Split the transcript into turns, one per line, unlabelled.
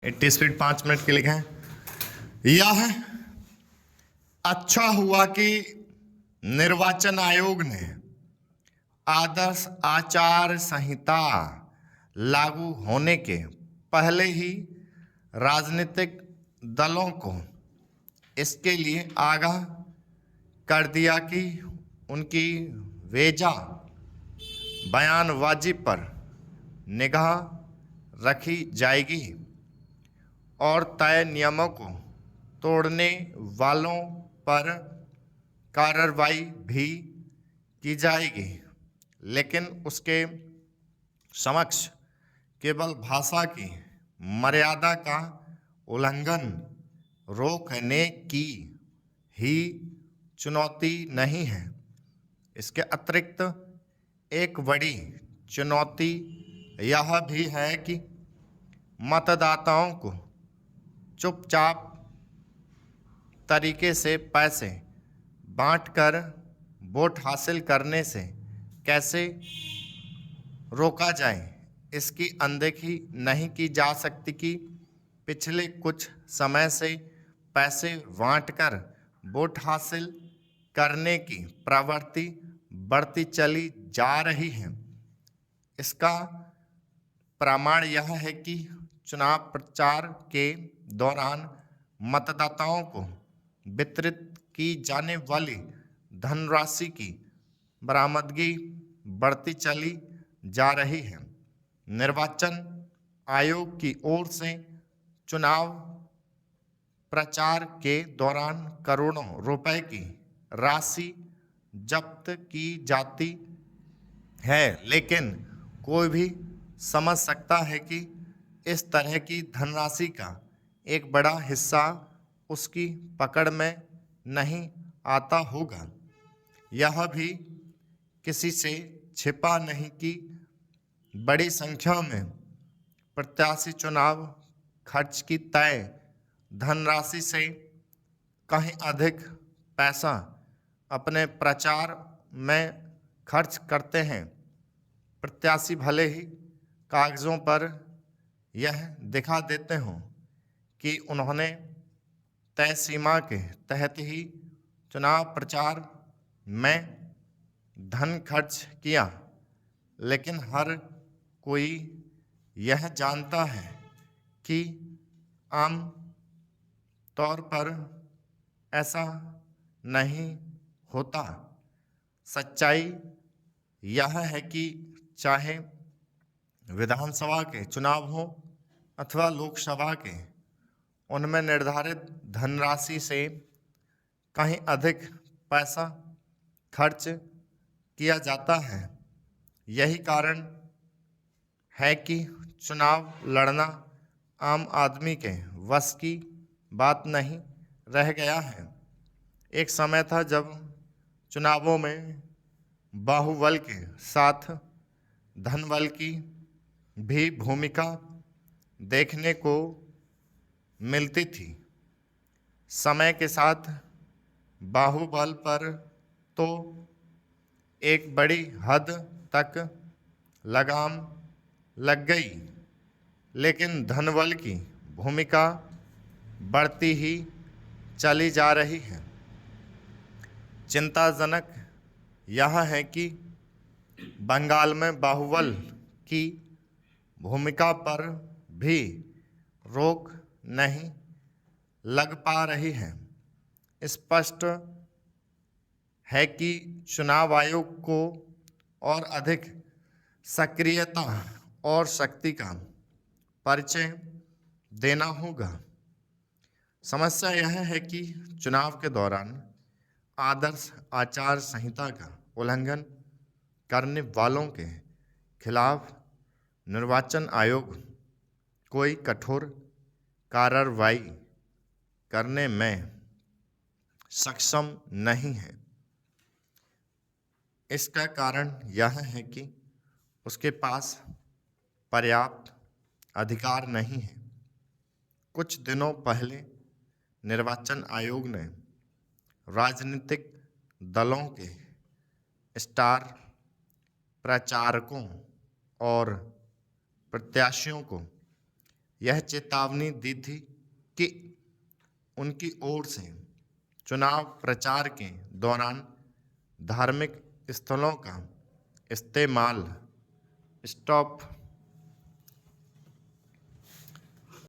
80 speed 5 minute के लिखें। यह अच्छा हुआ कि निर्वाचन आयोग ने आदर्श आचार संहिता लागू होने के पहले ही राजनीतिक दलों को इसके लिए आगाह कर दिया कि उनकी वेजा बयानबाजी पर निगाह रखी जाएगी और तय नियमों को तोड़ने वालों पर कार्रवाई भी की जाएगी, लेकिन उसके समक्ष केवल भाषा की मर्यादा का उल्लंघन रोकने की ही चुनौती नहीं है। इसके अतिरिक्त एक बड़ी चुनौती यह भी है कि मतदाताओं को चुपचाप तरीके से पैसे बांटकर वोट हासिल करने से कैसे रोका जाए, इसकी अनदेखी नहीं की जा सकती कि पिछले कुछ समय से पैसे बांटकर वोट हासिल करने की प्रवृत्ति बढ़ती चली जा रही है। इसका प्रमाण यह है कि चुनाव प्रचार के दौरान मतदाताओं को वितरित की जाने वाली धनराशि की बरामदगी बढ़ती चली जा रही है। निर्वाचन आयोग की ओर से चुनाव प्रचार के दौरान करोड़ों रुपए की राशि जब्त की जाती है, लेकिन कोई भी समझ सकता है कि इस तरह की धनराशि का एक बड़ा हिस्सा उसकी पकड़ में नहीं आता होगा। यह भी किसी से छिपा नहीं कि बड़ी संख्या में प्रत्याशी चुनाव खर्च की तय धनराशि से कहीं अधिक पैसा अपने प्रचार में खर्च करते हैं। प्रत्याशी भले ही कागजों पर यह दिखा देते हों कि उन्होंने तय सीमा के तहत ही चुनाव प्रचार में धन खर्च किया, लेकिन हर कोई यह जानता है कि आम तौर पर ऐसा नहीं होता। सच्चाई यह है कि चाहे विधानसभा के चुनाव हो अथवा लोकसभा के, उनमें निर्धारित धनराशि से कहीं अधिक पैसा खर्च किया जाता है। यही कारण है कि चुनाव लड़ना आम आदमी के वश की बात नहीं रह गया है। एक समय था जब चुनावों में बाहुबल के साथ धनबल की भी भूमिका देखने को मिलती थी। समय के साथ बाहुबल पर तो एक बड़ी हद तक लगाम लग गई, लेकिन धनबल की भूमिका बढ़ती ही चली जा रही है। चिंताजनक यह है कि बंगाल में बाहुबल की भूमिका पर भी रोक नहीं लग पा रही है। स्पष्ट है कि चुनाव आयोग को और अधिक सक्रियता और शक्ति का परिचय देना होगा। समस्या यह है कि चुनाव के दौरान आदर्श आचार संहिता का उल्लंघन करने वालों के खिलाफ निर्वाचन आयोग कोई कठोर कार्रवाई करने में सक्षम नहीं है। इसका कारण यह है कि उसके पास पर्याप्त अधिकार नहीं है। कुछ दिनों पहले निर्वाचन आयोग ने राजनीतिक दलों के स्टार प्रचारकों और प्रत्याशियों को यह चेतावनी दी थी कि उनकी ओर से चुनाव प्रचार के दौरान धार्मिक स्थलों का इस्तेमाल स्टॉप